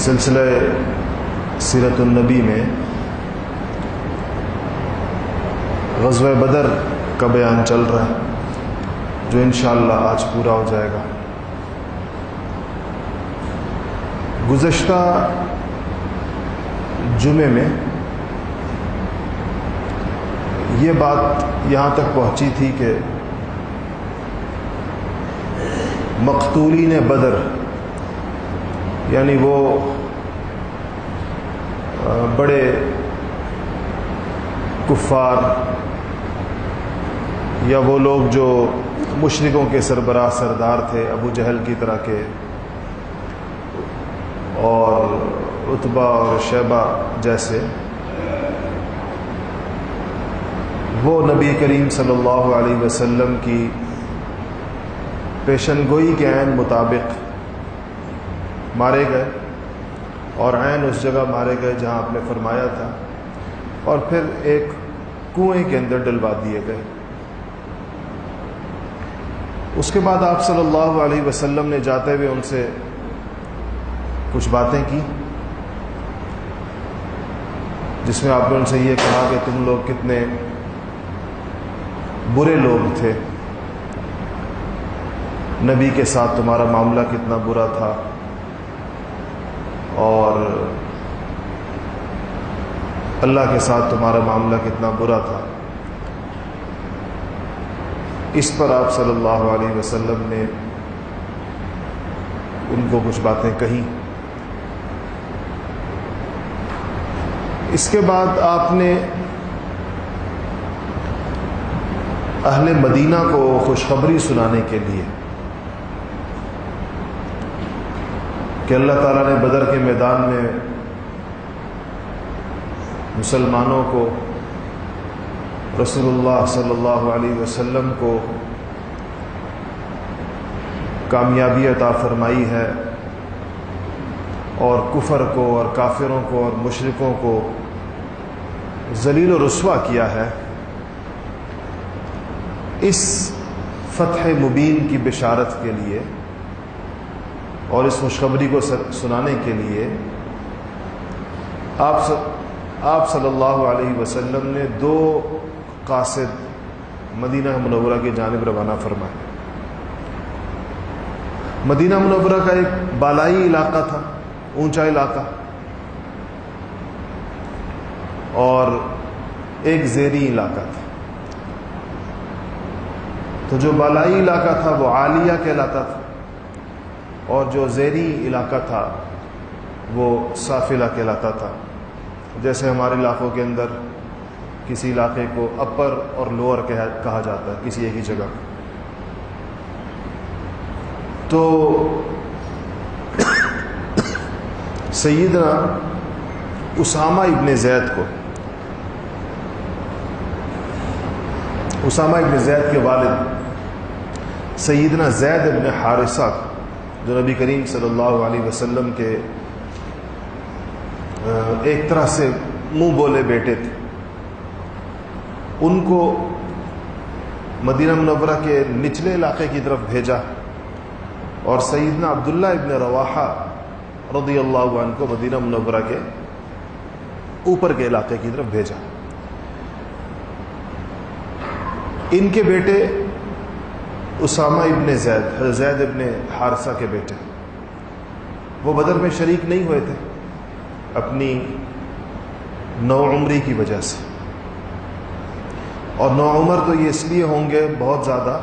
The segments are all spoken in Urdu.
سلسلہ سیرت النبی میں غزوہ بدر کا بیان چل رہا ہے جو انشاءاللہ آج پورا ہو جائے گا۔ گزشتہ جمعے میں یہ بات یہاں تک پہنچی تھی کہ مقتولین بدر یعنی وہ بڑے کفار یا وہ لوگ جو مشرکوں کے سربراہ سردار تھے، ابو جہل کی طرح کے اور عتبہ اور شیبہ جیسے، وہ نبی کریم صلی اللہ علیہ وسلم کی پیشن گوئی کے عین مطابق مارے گئے، اور عین اس جگہ مارے گئے جہاں آپ نے فرمایا تھا، اور پھر ایک کنویں کے اندر ڈلوا دیے گئے۔ اس کے بعد آپ صلی اللہ علیہ وسلم نے جاتے ہوئے ان سے کچھ باتیں کی، جس میں آپ نے ان سے یہ کہا کہ تم لوگ کتنے برے لوگ تھے، نبی کے ساتھ تمہارا معاملہ کتنا برا تھا، اور اللہ کے ساتھ تمہارا معاملہ کتنا برا تھا۔ اس پر آپ صلی اللہ علیہ وسلم نے ان کو کچھ باتیں کہیں۔ اس کے بعد آپ نے اہل مدینہ کو خوشخبری سنانے کے لیے کہ اللہ تعالیٰ نے بدر کے میدان میں مسلمانوں کو، رسول اللہ صلی اللہ علیہ وسلم کو کامیابی عطا فرمائی ہے، اور کفر کو اور کافروں کو اور مشرکوں کو ذلیل و رسوا کیا ہے۔ اس فتح مبین کی بشارت کے لیے اور اس خوشخبری کو سنانے کے لیے آپ صلی اللہ علیہ وسلم نے 2 قاصد مدینہ منورہ کی جانب روانہ فرمائے۔ مدینہ منورہ کا ایک بالائی علاقہ تھا، اونچا علاقہ، اور ایک زیری علاقہ تھا۔ تو جو بالائی علاقہ تھا وہ عالیہ کہلاتا تھا، اور جو زیری علاقہ تھا وہ سافلہ کہلاتا تھا۔ جیسے ہمارے علاقوں کے اندر کسی علاقے کو اپر اور لوور کہا جاتا ہے کسی ایک ہی جگہ۔ تو سیدنا اسامہ ابن زید کو، اسامہ ابن زید کے والد سیدنا زید ابن حارثہ، جو نبی کریم صلی اللہ علیہ وسلم کے ایک طرح سے منہ بولے بیٹے تھے، ان کو مدینہ منورہ کے نچلے علاقے کی طرف بھیجا، اور سیدنا عبداللہ ابن رواحہ رضی اللہ عنہ کو مدینہ منورہ کے اوپر کے علاقے کی طرف بھیجا۔ ان کے بیٹے اسامہ ابن زید، زید ابن حارثہ کے بیٹے، وہ بدر میں شریک نہیں ہوئے تھے اپنی نوعمری کی وجہ سے، اور نوعمر تو یہ اس لیے ہوں گے بہت زیادہ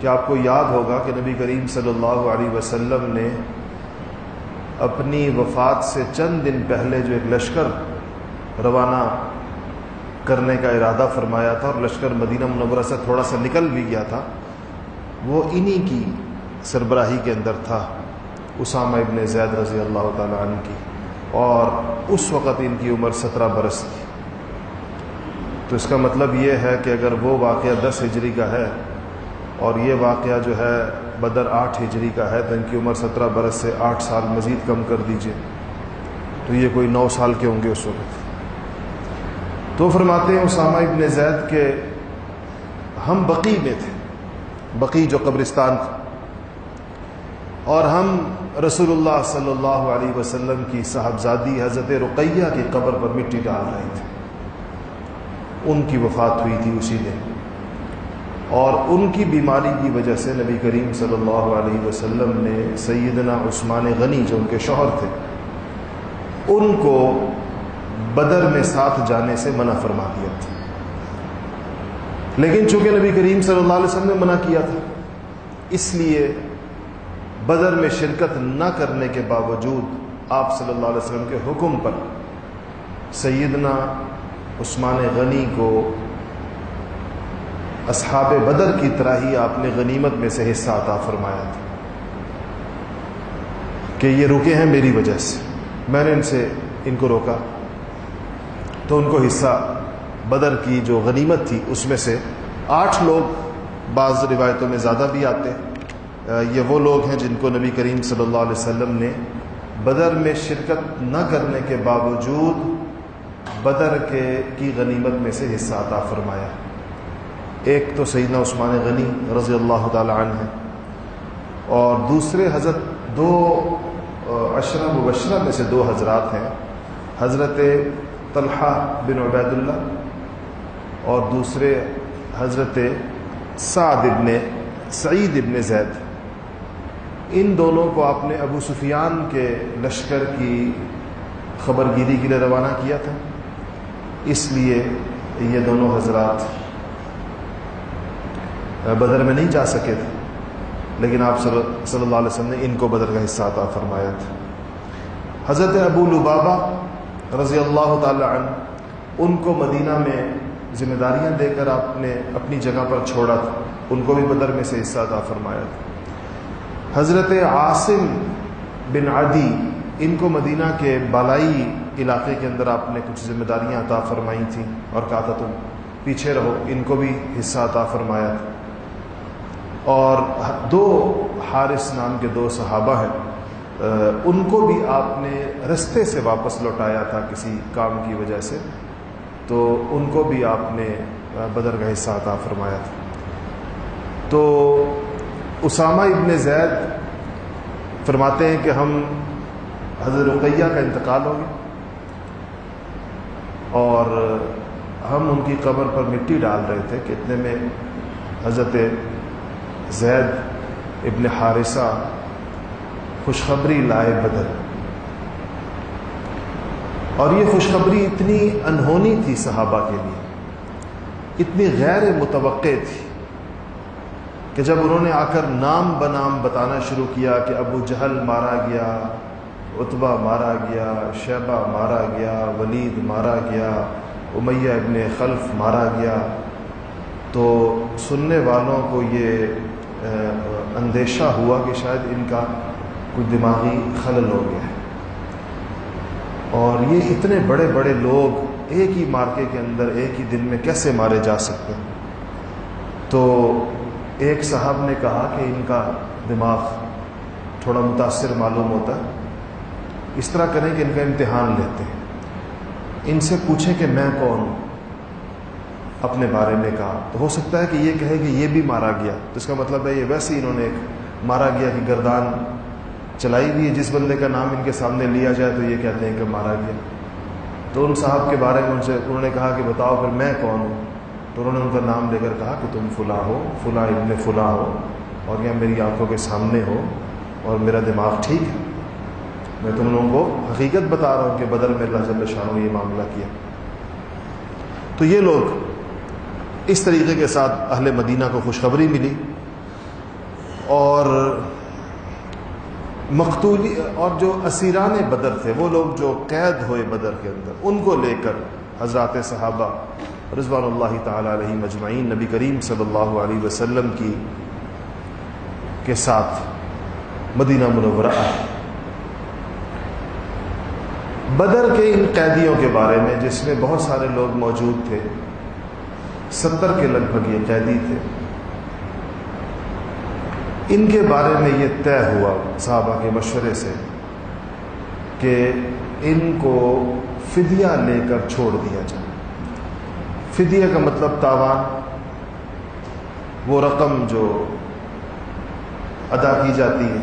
کہ آپ کو یاد ہوگا کہ نبی کریم صلی اللہ علیہ وسلم نے اپنی وفات سے چند دن پہلے جو ایک لشکر روانہ کرنے کا ارادہ فرمایا تھا، اور لشکر مدینہ منورہ سے تھوڑا سا نکل بھی گیا تھا، وہ انہی کی سربراہی کے اندر تھا، اسامہ ابن زید رضی اللہ تعالیٰ عنہ کی، اور اس وقت ان کی عمر 17 برس تھی۔ تو اس کا مطلب یہ ہے کہ اگر وہ واقعہ 10 ہجری کا ہے اور یہ واقعہ جو ہے بدر 8 ہجری کا ہے، تو ان کی عمر 17 برس سے 8 سال مزید کم کر دیجئے، تو یہ کوئی 9 سال کے ہوں گے اس وقت۔ تو فرماتے ہیں اسامہ ابن زید کہ ہم بقیع میں تھے، بقیع جو قبرستان تھا، اور ہم رسول اللہ صلی اللہ علیہ وسلم کی صاحبزادی حضرت رقیہ کی قبر پر مٹی ڈال رہے تھے. ان کی وفات ہوئی تھی اسی دن، اور ان کی بیماری کی وجہ سے نبی کریم صلی اللہ علیہ وسلم نے سیدنا عثمان غنی جو ان کے شوہر تھے ان کو بدر میں ساتھ جانے سے منع فرما دیا تھا. لیکن چونکہ نبی کریم صلی اللہ علیہ وسلم نے منع کیا تھا، اس لیے بدر میں شرکت نہ کرنے کے باوجود آپ صلی اللہ علیہ وسلم کے حکم پر سیدنا عثمان غنی کو اصحاب بدر کی طرح ہی آپ نے غنیمت میں سے حصہ عطا فرمایا تھا کہ یہ رکے ہیں میری وجہ سے، میں نے ان کو روکا، تو ان کو حصہ بدر کی جو غنیمت تھی اس میں سے 8 لوگ، بعض روایتوں میں زیادہ بھی آتے ہیں، یہ وہ لوگ ہیں جن کو نبی کریم صلی اللہ علیہ وسلم نے بدر میں شرکت نہ کرنے کے باوجود بدر کی غنیمت میں سے حصہ عطا فرمایا. ایک تو سیدنا عثمان غنی رضی اللہ تعالی عنہ ہیں، اور دوسرے حضرت 2 عشرہ مبشرہ میں سے 2 حضرات ہیں، حضرت طلحہ بن عبید اللہ اور دوسرے حضرت سعید ابن زید. ان دونوں کو آپ نے ابو سفیان کے لشکر کی خبر گیری کے لیے روانہ کیا تھا، اس لیے یہ دونوں حضرات بدر میں نہیں جا سکے تھے، لیکن آپ صلی اللہ علیہ وسلم نے ان کو بدر کا حصہ عطا فرمایا تھا. حضرت ابو لبابہ رضی اللہ تعالی عنہ، ان کو مدینہ میں ذمہ داریاں دے کر آپ نے اپنی جگہ پر چھوڑا تھا، ان کو بھی بدر میں سے حصہ عطا فرمایا تھا. حضرت عاصم بن عدی، ان کو مدینہ کے بالائی علاقے کے اندر آپ نے کچھ ذمہ داریاں عطا فرمائی تھیں اور کہا تھا تم پیچھے رہو، ان کو بھی حصہ عطا فرمایا تھا. اور 2 حارث نام کے 2 صحابہ ہیں، ان کو بھی آپ نے رستے سے واپس لوٹایا تھا کسی کام کی وجہ سے، تو ان کو بھی آپ نے بدر کا حصہ عطا فرمایا تھا. تو اسامہ ابن زید فرماتے ہیں کہ ہم حضرت رقیہ کا انتقال ہو گیا اور ہم ان کی قبر پر مٹی ڈال رہے تھے کہ اتنے میں حضرت زید ابن حارثہ خوشخبری لائے بدر. اور یہ خوشخبری اتنی انہونی تھی صحابہ کے لیے، اتنی غیر متوقع تھی کہ جب انہوں نے آ کر نام بنام بتانا شروع کیا کہ ابو جہل مارا گیا، عتبہ مارا گیا، شیبہ مارا گیا، ولید مارا گیا، امیہ ابن خلف مارا گیا، تو سننے والوں کو یہ اندیشہ ہوا کہ شاید ان کا کوئی دماغی خلل ہو گیا ہے، اور یہ اتنے بڑے بڑے لوگ ایک ہی مارکے کے اندر ایک ہی دن میں کیسے مارے جا سکتے ہیں. تو ایک صاحب نے کہا کہ ان کا دماغ تھوڑا متاثر معلوم ہوتا ہے، اس طرح کریں کہ ان کا امتحان لیتے ہیں، ان سے پوچھیں کہ میں کون ہوں، اپنے بارے میں کہا. تو ہو سکتا ہے کہ یہ کہے کہ یہ بھی مارا گیا، تو اس کا مطلب ہے یہ ویسے ہی انہوں نے ایک مارا گیا کی گردان چلائی ہوئی ہے، جس بندے کا نام ان کے سامنے لیا جائے تو یہ کہتے ہیں کہ مارا گیا. تو ان صاحب کے بارے میں انہوں نے کہا کہ بتاؤ پھر میں کون ہوں. تو انہوں نے ان کا نام لے کر کہا کہ تم فلاں ہو، فلاں ابن فلاں ہو، اور یہ میری آنکھوں کے سامنے ہو، اور میرا دماغ ٹھیک ہے، میں تم لوگوں کو حقیقت بتا رہا ہوں کہ بدر میں اللہ جل شانہ یہ معاملہ کیا. تو یہ لوگ اس طریقے کے ساتھ اہل مدینہ کو خوشخبری ملی، اور مقتولی اور جو اسیران بدر تھے، وہ لوگ جو قید ہوئے بدر کے اندر، ان کو لے کر حضرات صحابہ رضوان اللہ تعالی علیہم اجمعین نبی کریم صلی اللہ علیہ وسلم کے ساتھ مدینہ منورہ آئے. بدر کے ان قیدیوں کے بارے میں، جس میں بہت سارے لوگ موجود تھے، 70 کے لگ بھگ یہ قیدی تھے، ان کے بارے میں یہ طے ہوا صحابہ کے مشورے سے کہ ان کو فدیہ لے کر چھوڑ دیا جائے. فدیہ کا مطلب تاوان، وہ رقم جو ادا کی جاتی ہے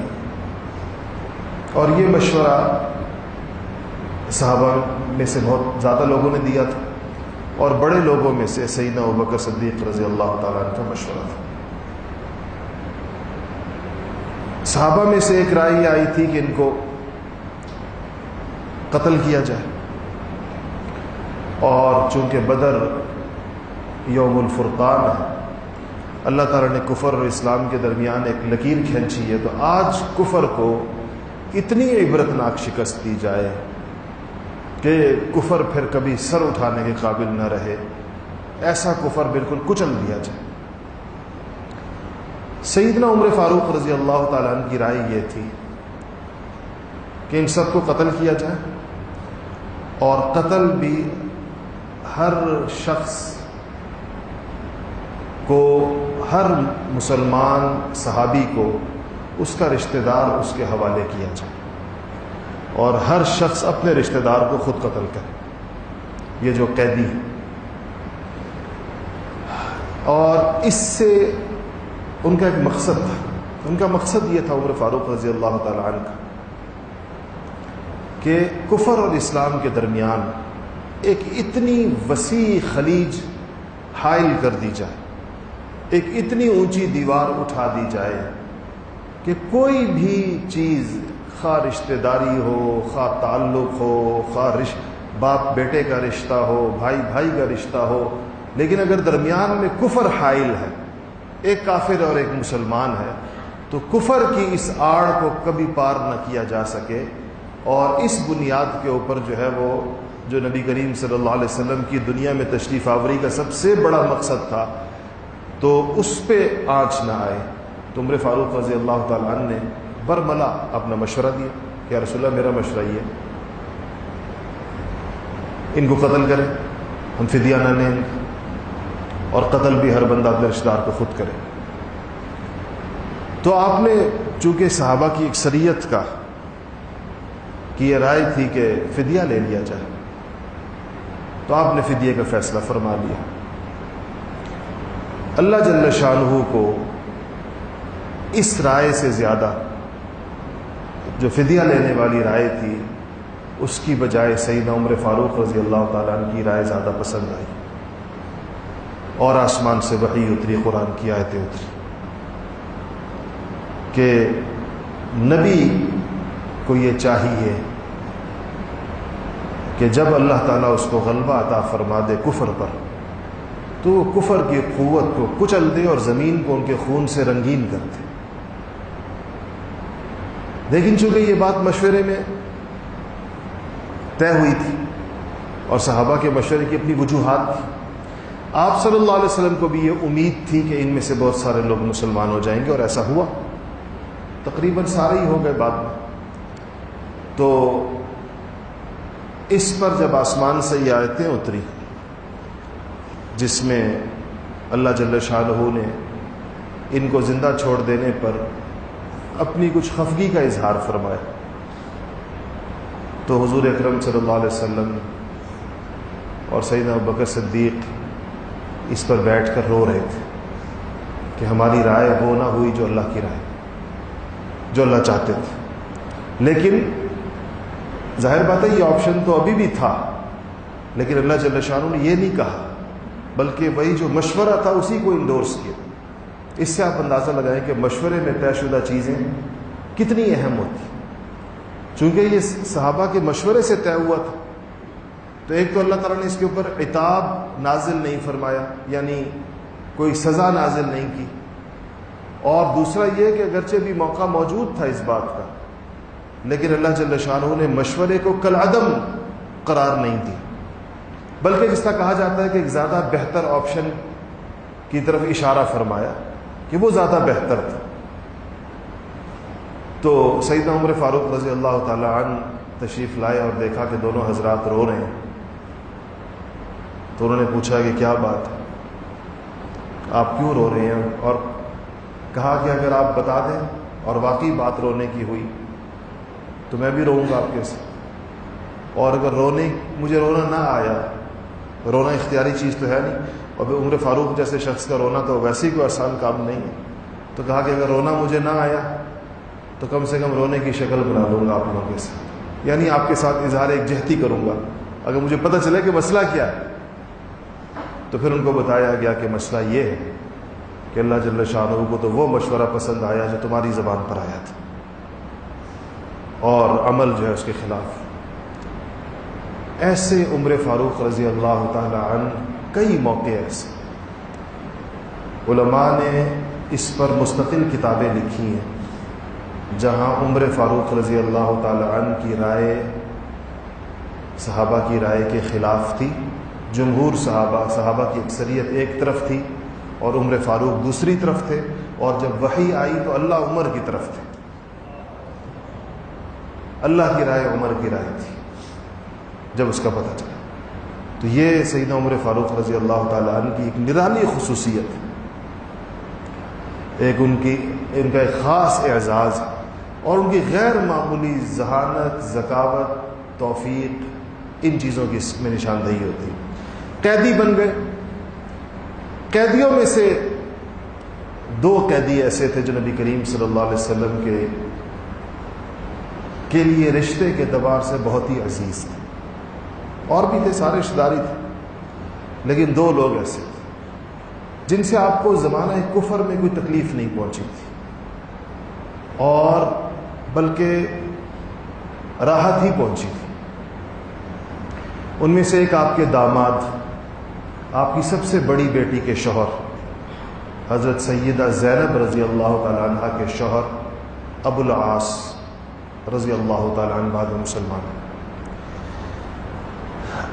اور یہ مشورہ صحابہ میں سے بہت زیادہ لوگوں نے دیا تھا، اور بڑے لوگوں میں سے سیدنا ابوبکر صدیق رضی اللہ تعالیٰ عنہ کا مشورہ تھا۔ صحابہ میں سے ایک رائے یہ آئی تھی کہ ان کو قتل کیا جائے، اور چونکہ بدر یوم الفرقان ہے، اللہ تعالیٰ نے کفر اور اسلام کے درمیان ایک لکیر کھینچی ہے، تو آج کفر کو اتنی عبرتناک شکست دی جائے کہ کفر پھر کبھی سر اٹھانے کے قابل نہ رہے، ایسا کفر بالکل کچل دیا جائے۔ سیدنا عمر فاروق رضی اللہ تعالیٰ عنہ کی رائے یہ تھی کہ ان سب کو قتل کیا جائے، اور قتل بھی ہر شخص کو، ہر مسلمان صحابی کو اس کا رشتہ دار اس کے حوالے کیا جائے، اور ہر شخص اپنے رشتہ دار کو خود قتل کرے، یہ جو قیدی ہے۔ اور اس سے ان کا ایک مقصد تھا، ان کا مقصد یہ تھا عمر فاروق رضی اللہ تعالیٰ عنہ کا، کہ کفر اور اسلام کے درمیان ایک اتنی وسیع خلیج حائل کر دی جائے، ایک اتنی اونچی دیوار اٹھا دی جائے کہ کوئی بھی چیز، خواہ رشتہ داری ہو، خواہ تعلق ہو، خواہ باپ بیٹے کا رشتہ ہو، بھائی بھائی کا رشتہ ہو، لیکن اگر درمیان میں کفر حائل ہے، ایک کافر اور ایک مسلمان ہے، تو کفر کی اس آڑ کو کبھی پار نہ کیا جا سکے۔ اور اس بنیاد کے اوپر جو ہے وہ جو نبی کریم صلی اللہ علیہ وسلم کی دنیا میں تشریف آوری کا سب سے بڑا مقصد تھا، تو اس پہ آنچ نہ آئے۔ تو عمر فاروق رضی اللہ تعالیٰ عنہ نے برملا اپنا مشورہ دیا کہ یا رسول اللہ، میرا مشورہ یہ ہے، ان کو قتل کریں، ہم فدیہ نہ لیں، اور قتل بھی ہر بندہ اپنے رشتہ دار کو خود کرے۔ تو آپ نے چونکہ صحابہ کی اکثریت کا کی یہ رائے تھی کہ فدیہ لے لیا جائے، تو آپ نے فدیے کا فیصلہ فرما لیا۔ اللہ جل شانہ کو اس رائے سے زیادہ، جو فدیہ لینے والی رائے تھی، اس کی بجائے سیدنا عمر فاروق رضی اللہ تعالیٰ عنہ کی رائے زیادہ پسند آئی، اور آسمان سے وحی اتری، قرآن کی آیتیں اتری کہ نبی کو یہ چاہیے کہ جب اللہ تعالیٰ اس کو غلبہ عطا فرما دے کفر پر، تو وہ کفر کی قوت کو کچل دے اور زمین کو ان کے خون سے رنگین کر دے۔ لیکن چونکہ یہ بات مشورے میں طے ہوئی تھی، اور صحابہ کے مشورے کی اپنی وجوہات تھی، آپ صلی اللہ علیہ وسلم کو بھی یہ امید تھی کہ ان میں سے بہت سارے لوگ مسلمان ہو جائیں گے، اور ایسا ہوا، تقریباً سارے ہی ہو گئے بعد میں۔ تو اس پر جب آسمان سے یہ آیتیں اتری جس میں اللہ جل شانہ نے ان کو زندہ چھوڑ دینے پر اپنی کچھ خفگی کا اظہار فرمایا، تو حضور اکرم صلی اللہ علیہ وسلم اور سیدنا ابوبکر صدیق اس پر بیٹھ کر رو رہے تھے کہ ہماری رائے وہ نہ ہوئی جو اللہ کی رائے، جو اللہ چاہتے تھے۔ لیکن ظاہر بات ہے یہ آپشن تو ابھی بھی تھا، لیکن اللہ جل شانہ نے یہ نہیں کہا، بلکہ وہی جو مشورہ تھا اسی کو انڈورس کیا۔ اس سے آپ اندازہ لگائیں کہ مشورے میں طے شدہ چیزیں کتنی اہم ہوتی، چونکہ یہ صحابہ کے مشورے سے طے ہوا تھا۔ تو ایک تو اللہ تعالیٰ نے اس کے اوپر عتاب نازل نہیں فرمایا، یعنی کوئی سزا نازل نہیں کی، اور دوسرا یہ کہ اگرچہ بھی موقع موجود تھا اس بات کا، لیکن اللہ جل شانہ نے مشورے کو کالعدم قرار نہیں دی، بلکہ جس طرح کہا جاتا ہے کہ ایک زیادہ بہتر آپشن کی طرف اشارہ فرمایا کہ وہ زیادہ بہتر تھا۔ تو سیدنا عمر فاروق رضی اللہ تعالی عنہ تشریف لائے اور دیکھا کہ دونوں حضرات رو رہے ہیں، تو انہوں نے پوچھا کہ کیا بات ہے، آپ کیوں رو رہے ہیں؟ اور کہا کہ اگر آپ بتا دیں اور واقعی بات رونے کی ہوئی تو میں بھی روؤں گا آپ کے ساتھ، اور اگر مجھے رونا نہ آیا، رونا اختیاری چیز تو ہے نہیں، اور عمر فاروق جیسے شخص کا رونا تو ویسے ہی کوئی آسان کام نہیں ہے، تو کہا کہ اگر رونا مجھے نہ آیا تو کم سے کم رونے کی شکل بنا لوں گا آپ لوگوں کے ساتھ، یعنی آپ کے ساتھ اظہار ایک جہتی کروں گا اگر مجھے پتہ چلے کہ مسئلہ کیا ہے۔ تو پھر ان کو بتایا گیا کہ مسئلہ یہ ہے کہ اللہ جل شانہ کو تو وہ مشورہ پسند آیا جو تمہاری زبان پر آیا تھا، اور عمل جو ہے اس کے خلاف۔ ایسے عمر فاروق رضی اللہ تعالی عنہ کئی موقع ایسے علماء نے اس پر مستقل کتابیں لکھی ہیں جہاں عمر فاروق رضی اللہ تعالی عنہ کی رائے صحابہ کی رائے کے خلاف تھی، جمہور صحابہ کی اکثریت ایک طرف تھی اور عمر فاروق دوسری طرف تھے، اور جب وحی آئی تو اللہ عمر کی طرف تھے، اللہ کی رائے عمر کی رائے تھی جب اس کا پتہ چلا۔ تو یہ سیدنا عمر فاروق رضی اللہ تعالی عنہ کی ایک نرالی خصوصیت ہے، ان کا ایک خاص اعزاز ہے، اور ان کی غیر معمولی ذہانت، ذکاوت، توفیق، ان چیزوں کی اس میں نشاندہی ہوتی ہے۔ قیدی بن گئے، قیدیوں میں سے 2 قیدی ایسے تھے جو نبی کریم صلی اللہ علیہ وسلم کے لیے رشتے کے اعتبار سے بہت ہی عزیز تھے، اور بھی تھے، سارے رشتے داری تھے، لیکن 2 لوگ ایسے تھے جن سے آپ کو زمانہ کفر میں کوئی تکلیف نہیں پہنچی تھی، اور بلکہ راحت ہی پہنچی تھی۔ ان میں سے ایک آپ کے داماد، آپ کی سب سے بڑی بیٹی کے شوہر حضرت سیدہ زینب رضی اللہ تعالی عنہ کے شوہر ابو العاص رضی اللہ تعالی عنہ بعد مسلمان۔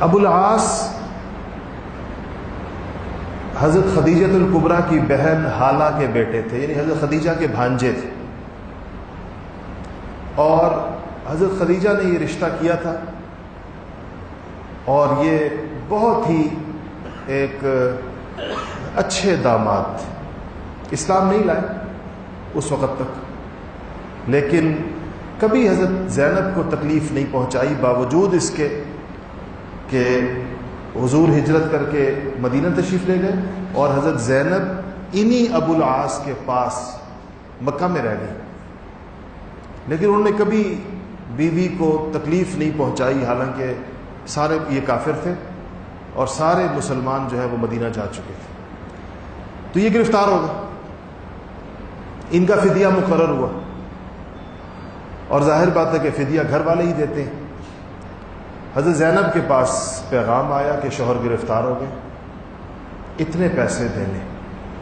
ابو العاص حضرت خدیجہ الکبریٰ کی بہن حالہ کے بیٹے تھے، یعنی حضرت خدیجہ کے بھانجے تھے، اور حضرت خدیجہ نے یہ رشتہ کیا تھا، اور یہ بہت ہی ایک اچھے داماد تھے۔ اسلام نہیں لائے اس وقت تک، لیکن کبھی حضرت زینب کو تکلیف نہیں پہنچائی، باوجود اس کے کہ حضور ہجرت کر کے مدینہ تشریف لے گئے، اور حضرت زینب انہی ابو العاص کے پاس مکہ میں رہ گئی، لیکن انہوں نے کبھی بیوی کو تکلیف نہیں پہنچائی، حالانکہ سارے یہ کافر تھے اور سارے مسلمان جو ہے وہ مدینہ جا چکے تھے۔ تو یہ گرفتار ہو گئے، ان کا فدیہ مقرر ہوا، اور ظاہر بات ہے کہ فدیہ گھر والے ہی دیتے ہیں۔ حضرت زینب کے پاس پیغام آیا کہ شوہر گرفتار ہو گئے، اتنے پیسے دینے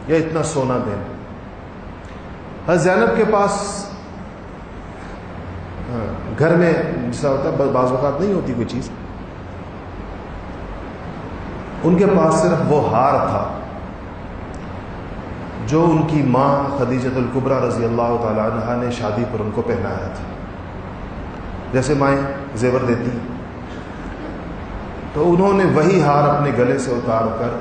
یا اتنا سونا دینے۔ حضرت زینب کے پاس گھر میں جیسا ہوتا ہے بعض اوقات نہیں ہوتی کوئی چیز، ان کے پاس صرف وہ ہار تھا جو ان کی ماں خدیجہ الکبریٰ رضی اللہ تعالی عنہا نے شادی پر ان کو پہنایا تھا۔ جیسے مائیں زیور دیتی، تو انہوں نے وہی ہار اپنے گلے سے اتار کر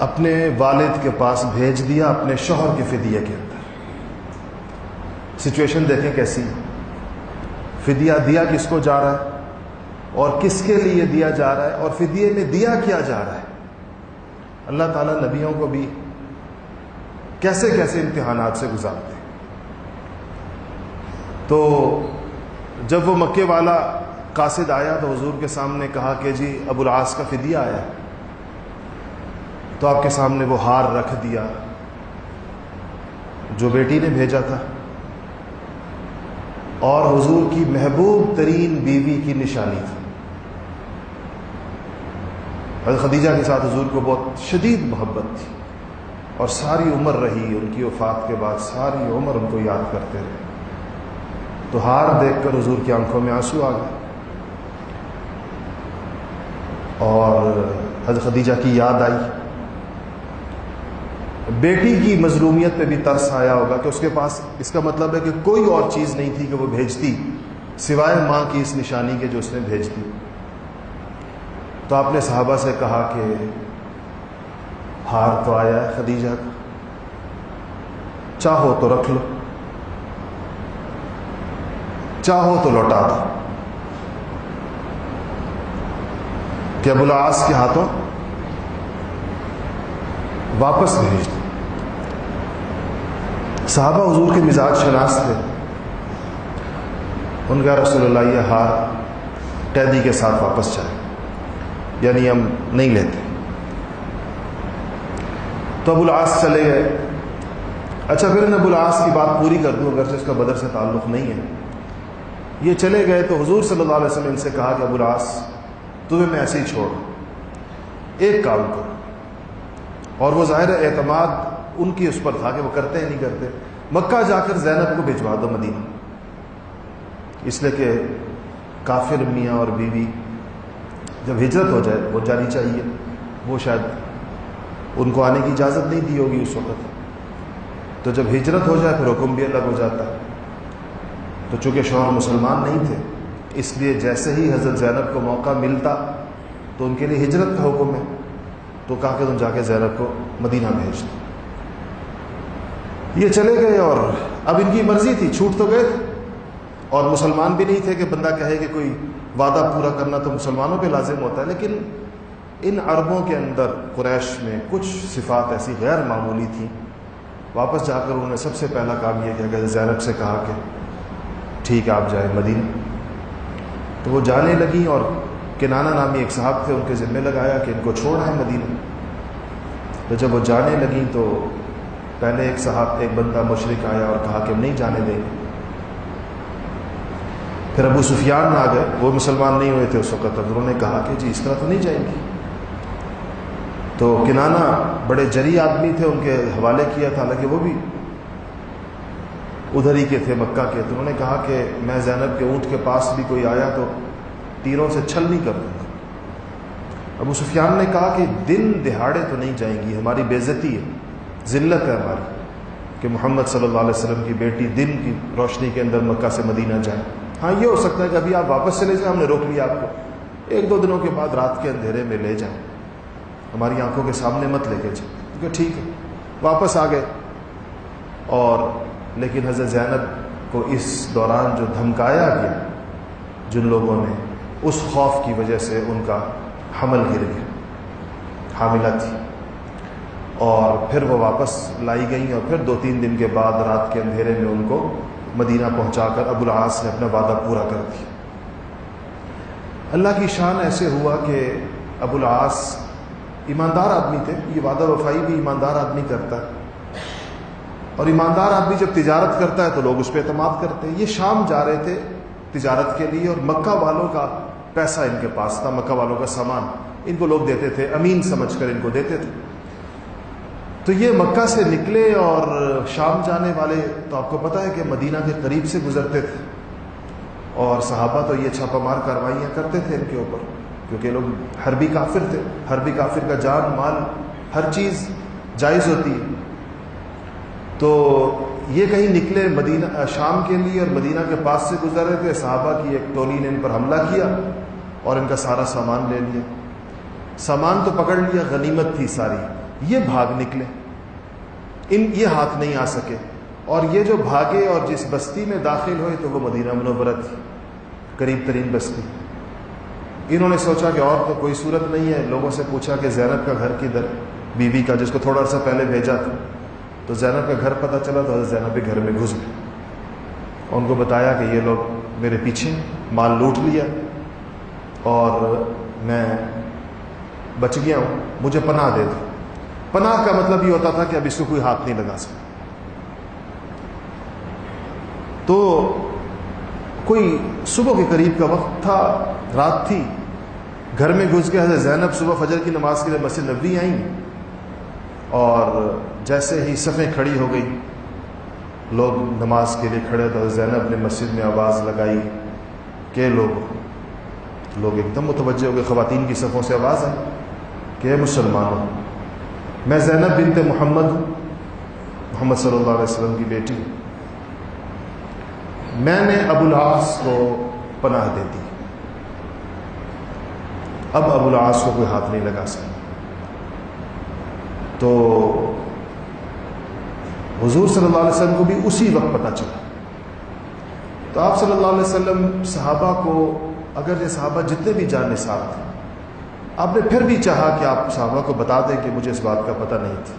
اپنے والد کے پاس بھیج دیا، اپنے شوہر کے فدیے کے اندر۔ سچویشن دیکھیں کیسی، فدیہ دیا کس کو جا رہا ہے اور کس کے لیے دیا جا رہا ہے، اور فدیے میں دیا کیا جا رہا ہے۔ اللہ تعالیٰ نبیوں کو بھی کیسے کیسے امتحانات سے گزارتے ہیں۔ تو جب وہ مکے والا قاصد آیا تو حضور کے سامنے کہا کہ جی ابو العاص کا فدیہ آیا ہے، تو آپ کے سامنے وہ ہار رکھ دیا جو بیٹی نے بھیجا تھا، اور حضور کی محبوب ترین بیوی کی نشانی تھی۔ حضرت خدیجہ کے ساتھ حضور کو بہت شدید محبت تھی، اور ساری عمر رہی، ان کی وفات کے بعد ساری عمر ان کو یاد کرتے رہے۔ تو ہار دیکھ کر حضور کی آنکھوں میں آنسو آ گئے، اور حضرت خدیجہ کی یاد آئی، بیٹی کی مظلومیت پہ بھی ترس آیا ہوگا کہ اس کے پاس، اس کا مطلب ہے کہ کوئی اور چیز نہیں تھی کہ وہ بھیجتی سوائے ماں کی اس نشانی کے جو اس نے بھیج دی۔ تو آپ نے صحابہ سے کہا کہ ہار تو آیا ہے خدیجہ کا، چاہو تو رکھ لو، چاہو تو لوٹا دو، کہ ابو العاص کے ہاتھوں واپس بھیج دو۔ صحابہ حضور کے مزاج شناس تھے. ان کا رسول اللہ یہ ہار قیدی کے ساتھ واپس جائے، یعنی ہم نہیں لیتے. تو ابو العاص چلے گئے. اچھا پھر ابو العاص کی بات پوری کر دوں، اگرچہ اس کا بدر سے تعلق نہیں ہے. یہ چلے گئے تو حضور صلی اللہ علیہ وسلم سے کہا کہ ابو العاص تمہیں میں ایسے ہی چھوڑ، ایک کام کرو. اور وہ ظاہر اعتماد ان کی اس پر تھا کہ وہ کرتے ہیں نہیں کرتے. مکہ جا کر زینب کو بھجوا دو مدینہ، اس لیے کہ کافر میاں اور بیوی جب ہجرت ہو جائے وہ جانی چاہیے. وہ شاید ان کو آنے کی اجازت نہیں دی ہوگی اس وقت، تو جب ہجرت ہو جائے پھر حکم بھی الگ ہو جاتا ہے. تو چونکہ شوہر مسلمان نہیں تھے، اس لیے جیسے ہی حضرت زینب کو موقع ملتا تو ان کے لیے ہجرت کا حکم ہے. تو کہا کہ تم جا کے زینب کو مدینہ بھیج دو. یہ چلے گئے اور اب ان کی مرضی تھی، چھوٹ تو گئے تھے اور مسلمان بھی نہیں تھے کہ بندہ کہے کہ کوئی وعدہ پورا کرنا تو مسلمانوں پہ لازم ہوتا ہے. لیکن ان عربوں کے اندر قریش میں کچھ صفات ایسی غیر معمولی تھیں. واپس جا کر انہوں نے سب سے پہلا کام یہ کیا کہ زینب سے کہا کہ ٹھیک ہے آپ جائیں مدینہ. تو وہ جانے لگیں اور کنانہ نامی ایک صاحب تھے، ان کے ذمہ لگایا کہ ان کو چھوڑا ہے مدینہ. تو جب وہ جانے لگیں تو پہلے ایک بندہ مشرک آیا اور کہا کہ ہم نہیں جانے دیں گے. پھر ابو سفیان آ گئے، وہ مسلمان نہیں ہوئے تھے اس وقت. انہوں نے کہا کہ جی اس طرح تو نہیں جائیں گے. تو کنانہ بڑے جری آدمی تھے، ان کے حوالے کیا تھا، حالانکہ وہ بھی ادھر ہی کے تھے مکہ کے. تو انہوں نے کہا کہ میں زینب کے اونٹ کے پاس بھی کوئی آیا تو تیروں سے چھل نہیں کر دوں گا. ابو سفیان نے کہا کہ دن دہاڑے تو نہیں جائیں گی، ہماری بے عزتی ہے، ذلت ہے ہماری کہ محمد صلی اللہ علیہ وسلم کی بیٹی دن کی روشنی کے اندر مکہ سے مدینہ جائے. ہاں یہ ہو سکتا ہے کہ ابھی آپ واپس چلے جائیں، ہم نے روک لیا آپ کو، 1-2 دنوں کے بعد رات کے اندھیرے میں لے جائیں، ہماری آنکھوں کے سامنے مت لے کے جائیں. کیونکہ ٹھیک ہے واپس آ گئے. اور لیکن حضرت زینب کو اس دوران جو دھمکایا گیا جن لوگوں نے، اس خوف کی وجہ سے ان کا حمل گر گیا، حاملہ تھی. اور پھر وہ واپس لائی گئیں اور پھر 2-3 دن کے بعد رات کے اندھیرے میں ان کو مدینہ پہنچا کر ابو العاص نے اپنا وعدہ پورا کر دیا. اللہ کی شان ایسے ہوا کہ ابو العاص ایماندار آدمی تھے. یہ وعدہ وفائی بھی ایماندار آدمی کرتا ہے، اور ایماندار آدمی جب تجارت کرتا ہے تو لوگ اس پہ اعتماد کرتے ہیں. یہ شام جا رہے تھے تجارت کے لیے، اور مکہ والوں کا پیسہ ان کے پاس تھا، مکہ والوں کا سامان ان کو لوگ دیتے تھے، امین سمجھ کر ان کو دیتے تھے. تو یہ مکہ سے نکلے اور شام جانے والے، تو آپ کو پتہ ہے کہ مدینہ کے قریب سے گزرتے تھے، اور صحابہ تو یہ چھاپہ مار کارروائیاں کرتے تھے ان کے اوپر، کیونکہ لوگ حربی کافر تھے. حربی کافر کا جان مال ہر چیز جائز ہوتی ہے. تو یہ کہیں نکلے مدینہ شام کے لیے اور مدینہ کے پاس سے گزر رہے تھے. صحابہ کی ایک ٹولی نے ان پر حملہ کیا اور ان کا سارا سامان لے لیا. سامان تو پکڑ لیا، غنیمت تھی ساری. یہ بھاگ نکلے، یہ ہاتھ نہیں آ سکے. اور یہ جو بھاگے اور جس بستی میں داخل ہوئے تو وہ مدینہ منورہ تھی، قریب ترین بستی. انہوں نے سوچا کہ اور تو کوئی صورت نہیں ہے. لوگوں سے پوچھا کہ زینب کا گھر کدھر، بی کا جس کو تھوڑا سا پہلے بھیجا تھا. تو زینب کا گھر پتہ چلا تو حضرت زینب کے گھر میں گھس گئے. ان کو بتایا کہ یہ لوگ میرے پیچھے، مال لوٹ لیا اور میں بچ گیا ہوں، مجھے پناہ دے دو. پناہ کا مطلب یہ ہوتا تھا کہ اب اس کو کوئی ہاتھ نہیں لگا سکتا. تو کوئی صبح کے قریب کا وقت تھا، رات تھی، گھر میں گھس گئے. حضرت زینب صبح فجر کی نماز کے لیے مسجد نبوی آئیں اور جیسے ہی صفیں کھڑی ہو گئی، لوگ نماز کے لیے کھڑے، تو زینب نے مسجد میں آواز لگائی کہ لوگ ایک دم متوجہ ہو گئے. خواتین کی صفوں سے آواز آئی کہ مسلمانوں، میں زینب بنت محمد ہوں، محمد صلی اللہ علیہ وسلم کی بیٹی ہوں. میں نے ابو العاص کو پناہ دے دی، اب ابو العاص کو کوئی ہاتھ نہیں لگا سکتا. تو حضور صلی اللہ علیہ وسلم کو بھی اسی وقت پتہ چلا. تو آپ صلی اللہ علیہ وسلم صحابہ کو، اگر یہ صحابہ جتنے بھی جان نثار تھے، آپ نے پھر بھی چاہا کہ آپ صحابہ کو بتا دیں کہ مجھے اس بات کا پتہ نہیں تھا.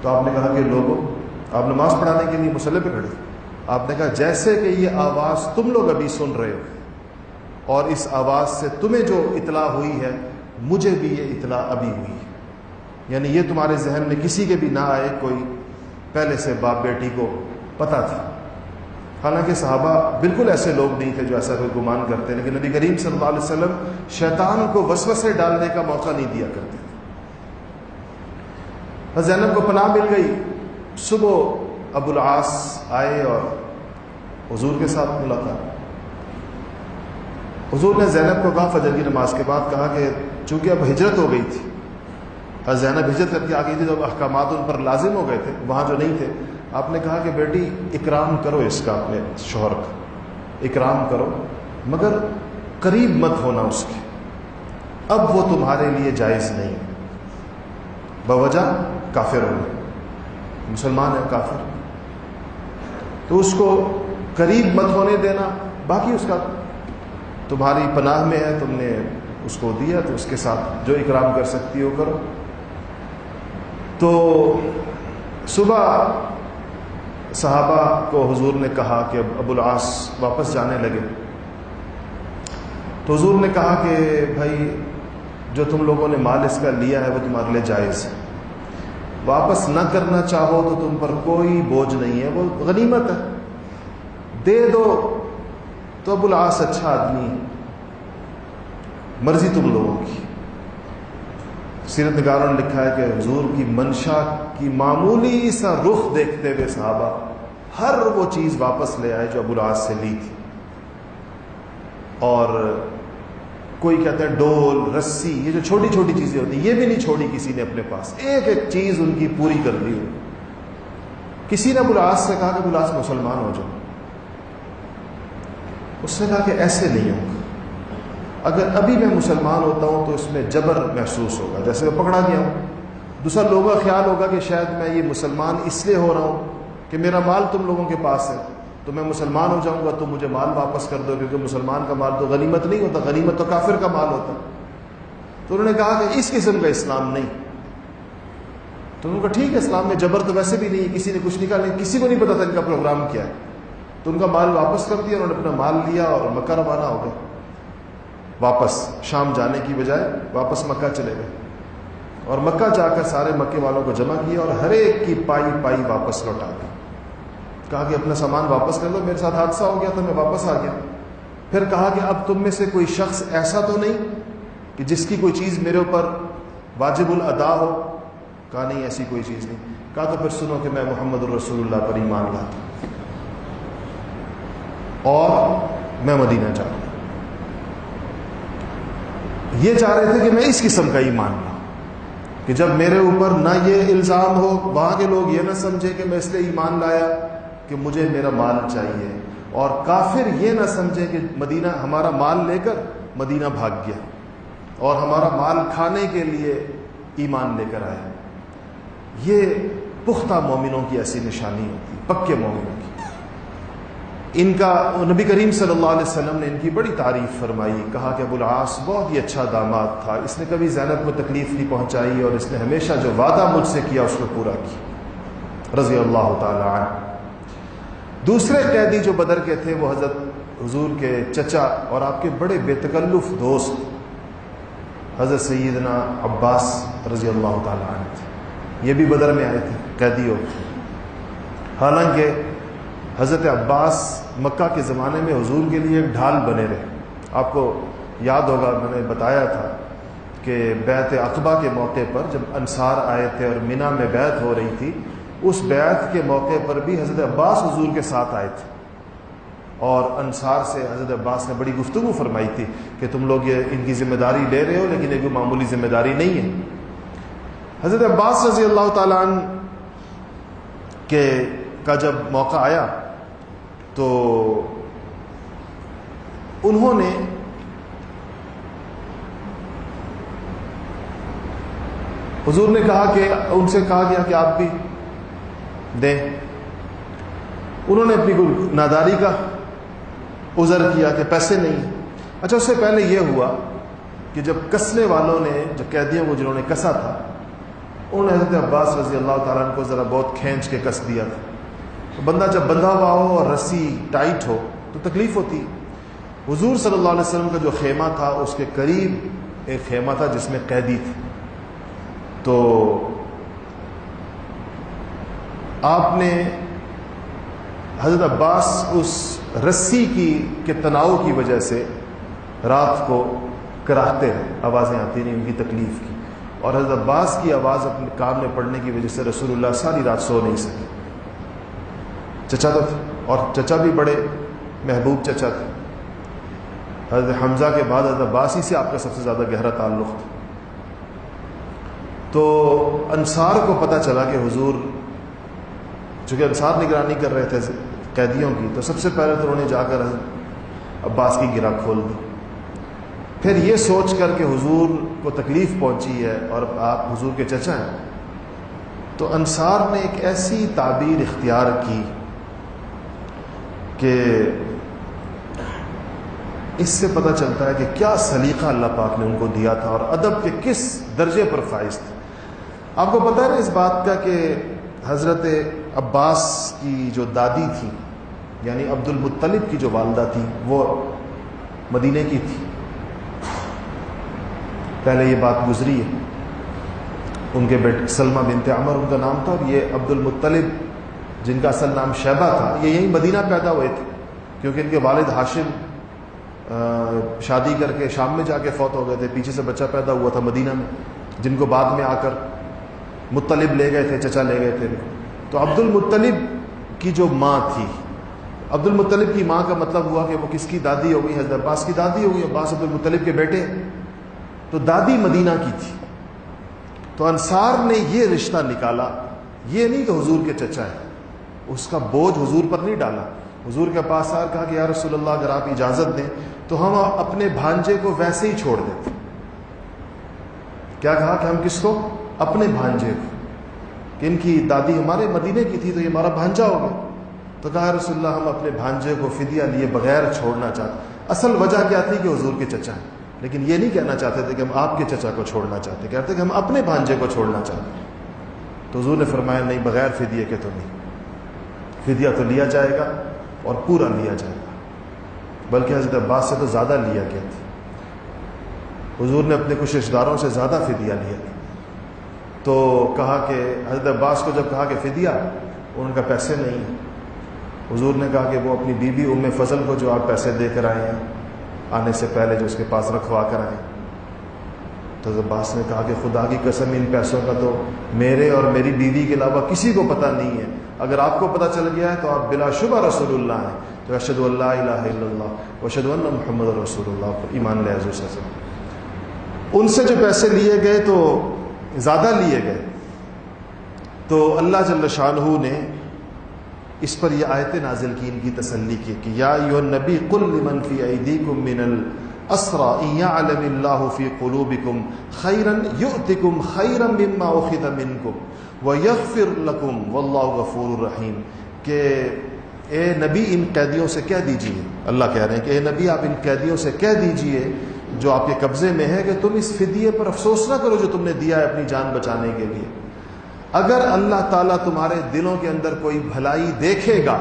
تو آپ نے کہا کہ لوگوں، آپ نماز پڑھانے کے لیے مصلی پہ کھڑے، آپ نے کہا جیسے کہ یہ آواز تم لوگ ابھی سن رہے ہو اور اس آواز سے تمہیں جو اطلاع ہوئی ہے مجھے بھی یہ اطلاع ابھی ہوئی ہے، یعنی یہ تمہارے ذہن میں کسی کے بھی نہ آئے کوئی پہلے سے باپ بیٹی کو پتہ تھا۔ حالانکہ صحابہ بالکل ایسے لوگ نہیں تھے جو ایسا کوئی گمان کرتے، لیکن نبی کریم صلی اللہ علیہ وسلم شیطان کو وسوسے ڈالنے کا موقع نہیں دیا کرتے تھے۔ زینب کو پناہ مل گئی، صبح ابو العاص آئے اور حضور کے ساتھ ملاقات۔ حضور نے زینب کو کہا فجر کی نماز کے بعد کہا کہ چونکہ اب ہجرت ہو گئی تھی اور زینب ہجرت کر کے آ گئی تھی، جو احکامات ان پر لازم ہو گئے تھے وہاں جو نہیں تھے، آپ نے کہا کہ بیٹی اکرام کرو اس کا، اپنے شوہر کا اکرام کرو، مگر قریب مت ہونا اس کے، اب وہ تمہارے لیے جائز نہیں، بوجہ کافر ہو گئے، مسلمان ہے کافر، تو اس کو قریب مت ہونے دینا، باقی اس کا تمہاری پناہ میں ہے، تم نے اس کو دیا تو اس کے ساتھ جو اکرام کر سکتی ہو کرو۔ تو صبح صحابہ کو حضور نے کہا کہ اب ابو العاص واپس جانے لگے، تو حضور نے کہا کہ بھائی جو تم لوگوں نے مال اس کا لیا ہے وہ تمہارے لیے جائز ہے، واپس نہ کرنا چاہو تو تم پر کوئی بوجھ نہیں ہے، وہ غنیمت ہے، دے دو۔ تو ابو العاص اچھا آدمی، مرضی تم لوگوں کی۔ سیرت نگاروں نے لکھا ہے کہ حضور کی منشا کی معمولی سا رخ دیکھتے ہوئے صحابہ ہر وہ چیز واپس لے آئے جو ابو العاص سے لی تھی، اور کوئی کہتا ہے ڈول، رسی، یہ جو چھوٹی چھوٹی چیزیں ہوتی ہیں یہ بھی نہیں چھوڑی کسی نے اپنے پاس، ایک ایک چیز ان کی پوری کر لی۔ کسی نے ابو العاص سے کہا کہ ابو العاص مسلمان ہو جاؤ، اس نے کہا کہ ایسے نہیں ہوگا، اگر ابھی میں مسلمان ہوتا ہوں تو اس میں جبر محسوس ہوگا، جیسے میں پکڑا گیا ہوں، دوسرا لوگوں کا خیال ہوگا کہ شاید میں یہ مسلمان اس لیے ہو رہا ہوں کہ میرا مال تم لوگوں کے پاس ہے، تو میں مسلمان ہو جاؤں گا تو مجھے مال واپس کر دو، کیونکہ مسلمان کا مال تو غنیمت نہیں ہوتا، غنیمت تو کافر کا مال ہوتا۔ تو انہوں نے کہا کہ اس قسم کا اسلام نہیں۔ تو انہوں نے کہا ٹھیک ہے، اسلام میں جبر تو ویسے بھی نہیں ہے، کسی نے کچھ نہیں کہا، کسی کو نہیں پتا تھا ان کا پروگرام کیا ہے، تو ان کا مال واپس کر دیا، انہوں نے اپنا مال لیا اور مکہ روانہ ہو گئے، واپس شام جانے کی بجائے واپس مکہ چلے گئے، اور مکہ جا کر سارے مکے والوں کو جمع کیا اور ہر ایک کی پائی پائی واپس لوٹا دی، کہا کہ اپنا سامان واپس کر دو، میرے ساتھ حادثہ ہو گیا تھا میں واپس آ گیا۔ پھر کہا کہ اب تم میں سے کوئی شخص ایسا تو نہیں کہ جس کی کوئی چیز میرے اوپر واجب الادا ہو؟ کہا نہیں ایسی کوئی چیز نہیں۔ کہا تو پھر سنو کہ میں محمد الرسول اللہ پر ایمان لاتا ہوں اور میں مدینہ جاؤں۔ یہ چاہ رہے تھے کہ میں اس قسم کا ایمان لاؤں کہ جب میرے اوپر نہ یہ الزام ہو، وہاں کے لوگ یہ نہ سمجھے کہ میں اس لیے ایمان لایا کہ مجھے میرا مال چاہیے، اور کافر یہ نہ سمجھے کہ مدینہ ہمارا مال لے کر مدینہ بھاگ گیا اور ہمارا مال کھانے کے لیے ایمان لے کر آیا۔ یہ پختہ مومنوں کی ایسی نشانی ہوتی، پکے مومنوں کی۔ ان کا نبی کریم صلی اللہ علیہ وسلم نے ان کی بڑی تعریف فرمائی، کہا کہ ابو العاص بہت ہی اچھا داماد تھا، اس نے کبھی زینب کو تکلیف نہیں پہنچائی اور اس نے ہمیشہ جو وعدہ مجھ سے کیا اس کو پورا کیا، رضی اللہ تعالی عنہ۔ دوسرے قیدی جو بدر کے تھے وہ حضرت حضور کے چچا اور آپ کے بڑے بے تکلف دوست حضرت سیدنا عباس رضی اللہ تعالی عنہ تھے، یہ بھی بدر میں آئے تھے قیدی ہو۔ حالانکہ حضرت عباس مکہ کے زمانے میں حضور کے لیے ایک ڈھال بنے رہے۔ آپ کو یاد ہوگا میں نے بتایا تھا کہ بیعت عقبہ کے موقع پر جب انصار آئے تھے اور منی میں بیعت ہو رہی تھی، اس بیعت کے موقع پر بھی حضرت عباس حضور کے ساتھ آئے تھے، اور انصار سے حضرت عباس نے بڑی گفتگو فرمائی تھی کہ تم لوگ یہ ان کی ذمہ داری لے رہے ہو لیکن یہ کوئی معمولی ذمہ داری نہیں ہے۔ حضرت عباس رضی اللہ تعالیٰ عنہ کا جب موقع آیا تو انہوں نے حضور نے کہا کہ ان سے کہا گیا کہ آپ بھی دیں، انہوں نے اپنی ناداری کا عذر کیا کہ پیسے نہیں۔ اچھا، اس سے پہلے یہ ہوا کہ جب کسنے والوں نے، جو قیدیوں کو جنہوں نے کسا تھا، انہوں نے حضرت عباس رضی اللہ تعالیٰ عنہ کو ذرا بہت کھینچ کے کس دیا تھا. تو بندہ جب بندھا ہوا ہو اور رسی ٹائٹ ہو تو تکلیف ہوتی ہے. حضور صلی اللہ علیہ وسلم کا جو خیمہ تھا اس کے قریب ایک خیمہ تھا جس میں قیدی تھے. تو آپ نے حضرت عباس اس رسی کے تناؤ کی وجہ سے رات کو کراہتے ہیں، آوازیں آتی نہیں ان کی تکلیف کی، اور حضرت عباس کی آواز اپنے کان میں پڑنے کی وجہ سے رسول اللہ ساری رات سو نہیں سکے. چچا تو تھے، اور چچا بھی بڑے محبوب چچا تھے. حضرت حمزہ کے بعد حضرت عباس ہی سے آپ کا سب سے زیادہ گہرا تعلق تھا. تو انصار کو پتہ چلا کہ حضور، چونکہ انصار نگرانی کر رہے تھے قیدیوں کی، تو سب سے پہلے تو انہوں نے جا کر حضرت عباس کی گرہ کھول دی. پھر یہ سوچ کر کہ حضور کو تکلیف پہنچی ہے اور آپ حضور کے چچا ہیں، تو انصار نے ایک ایسی تعبیر اختیار کی کہ اس سے پتہ چلتا ہے کہ کیا سلیقہ اللہ پاک نے ان کو دیا تھا اور ادب کے کس درجے پر فائز تھے. آپ کو پتہ ہے نا اس بات کا کہ حضرت عباس کی جو دادی تھی، یعنی عبد المطلب کی جو والدہ تھی، وہ مدینے کی تھی. پہلے یہ بات گزری ہے. ان کے بیٹے سلمہ بنت عمر ان کا نام تھا، اور یہ عبد المطلب جن کا اصل نام شیبہ تھا، یہ یہیں مدینہ پیدا ہوئے تھے، کیونکہ ان کے والد ہاشم شادی کر کے شام میں جا کے فوت ہو گئے تھے. پیچھے سے بچہ پیدا ہوا تھا مدینہ میں، جن کو بعد میں آ کر مطلب لے گئے تھے، چچا لے گئے تھے. تو عبد المطلب کی جو ماں تھی، عبد المطلب کی ماں کا مطلب ہوا کہ وہ کس کی دادی ہو گئی؟ حضرت عباس کی دادی ہو گئی. عباس عبد المطلب کے بیٹے، تو دادی مدینہ کی تھی. تو انصار نے یہ رشتہ نکالا، یہ نہیں کہ حضور کے چچا ہے، اس کا بوجھ حضور پر نہیں ڈالا. حضور کے پاس آ کہا کہ یا رسول اللہ اگر آپ اجازت دیں تو ہم اپنے بھانجے کو ویسے ہی چھوڑ دیتے. کیا کہا کہ ہم کس کو؟ اپنے بھانجے کو، کہ ان کی دادی ہمارے مدینے کی تھی تو یہ ہمارا بھانجا ہو گیا. تو کہا رسول اللہ ہم اپنے بھانجے کو فدیہ لیے بغیر چھوڑنا چاہتے. اصل وجہ کیا تھی کہ حضور کے چچا ہیں، لیکن یہ نہیں کہنا چاہتے تھے کہ ہم آپ کے چچا کو چھوڑنا چاہتے، کہتے کہ ہم اپنے بھانجے کو چھوڑنا چاہتے. تو حضور نے فرمایا نہیں، بغیر فدیے کے تو نہیں، فدیہ تو لیا جائے گا اور پورا لیا جائے گا. بلکہ حضرت عباس سے تو زیادہ لیا گیا تھا. حضور نے اپنے کچھ رشتہ داروں سے زیادہ فدیہ لیا تھا. تو کہا کہ حضرت عباس کو جب کہا کہ فدیہ، ان کا پیسے نہیں. حضور نے کہا کہ وہ اپنی بیوی ام فضل کو جو آپ پیسے دے کر آئے ہیں آنے سے پہلے، جو اس کے پاس رکھوا کر آئے. تو حضرت عباس نے کہا کہ خدا کی قسم ان پیسوں کا تو میرے اور میری بیوی کے علاوہ کسی کو پتہ نہیں ہے. اگر آپ کو پتہ چل گیا ہے تو آپ بلا شبہ رسول اللہ ہیں. تو اشہد ان لا الہ الا اللہ واشہد ان محمد رسول اللہ پر ایمان لے. حضور صلی اللہ علیہ وسلم ان سے جو پیسے لیے گئے تو زیادہ لیے گئے. تو اللہ جل شانہ نے اس پر یہ آیت نازل کی، ان کی تسلی کی کہ یا ایھا النبی قل لمن فی ایدیکم من الاسری ان یعلم اللہ فی قلوبکم خیرا یؤتکم خیرا مما اخذ منکم ویغفر لکم واللہ غفور رحیم. کہ اے نبی ان قیدیوں سے کہہ دیجئے، اللہ کہہ رہے ہیں کہ اے نبی آپ ان قیدیوں سے کہہ دیجئے جو آپ کے قبضے میں ہے کہ تم اس فدیے پر افسوس نہ کرو جو تم نے دیا ہے اپنی جان بچانے کے لیے. اگر اللہ تعالیٰ تمہارے دلوں کے اندر کوئی بھلائی دیکھے گا،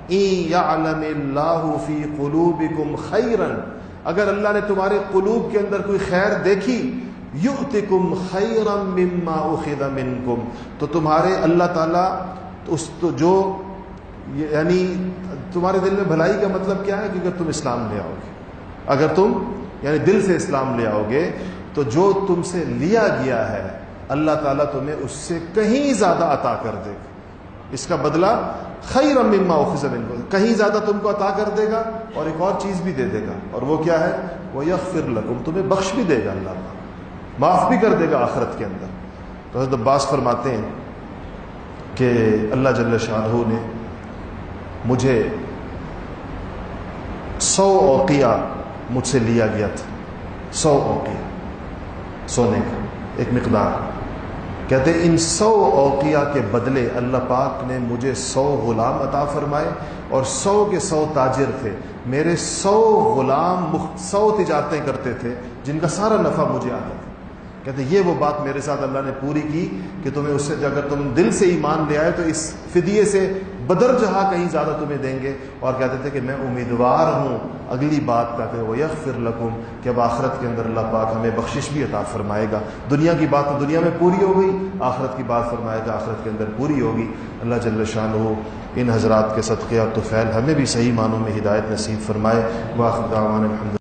ان یعلم اللہ فی قلوبکم خیرا، اگر اللہ نے تمہارے قلوب کے اندر کوئی خیر دیکھی، یؤتکم خیرا مما اخذ منکم، تو تمہارے اللہ تعالیٰ اس تو جو یعنی تمہارے دل میں بھلائی کا مطلب کیا ہے کہ اگر تم اسلام لے آؤ گے، اگر تم یعنی دل سے اسلام لے آؤ گے تو جو تم سے لیا گیا ہے اللہ تعالیٰ تمہیں اس سے کہیں زیادہ عطا کر دے گا. اس کا بدلہ خیرا مما اخذ منکم، کہیں زیادہ تم کو عطا کر دے گا، اور ایک اور چیز بھی دے دے گا، اور وہ کیا ہے؟ ویغفر لکم، تمہیں بخش بھی دے گا، اللہ تعالیٰ معاف بھی کر دے گا آخرت کے اندر. تو حضرت عباس فرماتے ہیں کہ اللہ جل شانہ نے مجھے 100 اوقیہ مجھ سے لیا گیا تھا، 100 اوقیہ سونے کا ایک مقدار. کہتے ہیں ان 100 اوقیہ کے بدلے اللہ پاک نے مجھے 100 غلام عطا فرمائے، اور 100 کے 100 تاجر تھے. میرے 100 غلام 100 تجارتیں کرتے تھے جن کا سارا نفع مجھے آتا تھا. کہتے ہیں یہ وہ بات میرے ساتھ اللہ نے پوری کی کہ تمہیں اس سے اگر تم دل سے ایمان لے آئے تو اس فدیے سے بدر جہاں کہیں زیادہ تمہیں دیں گے. اور کہتے تھے کہ میں امیدوار ہوں اگلی بات کہتے ہیں وہ یغفر لکم کہ اب آخرت کے اندر اللہ پاک ہمیں بخشش بھی عطا فرمائے گا. دنیا کی بات تو دنیا میں پوری ہو گئی, آخرت کی بات فرمائے گا آخرت کے اندر پوری ہوگی. اللہ جل شانہ ان حضرات کے صدقے اور طفیل ہمیں بھی صحیح معنوں میں ہدایت نصیب فرمائے. وآخر دعوانا الحمد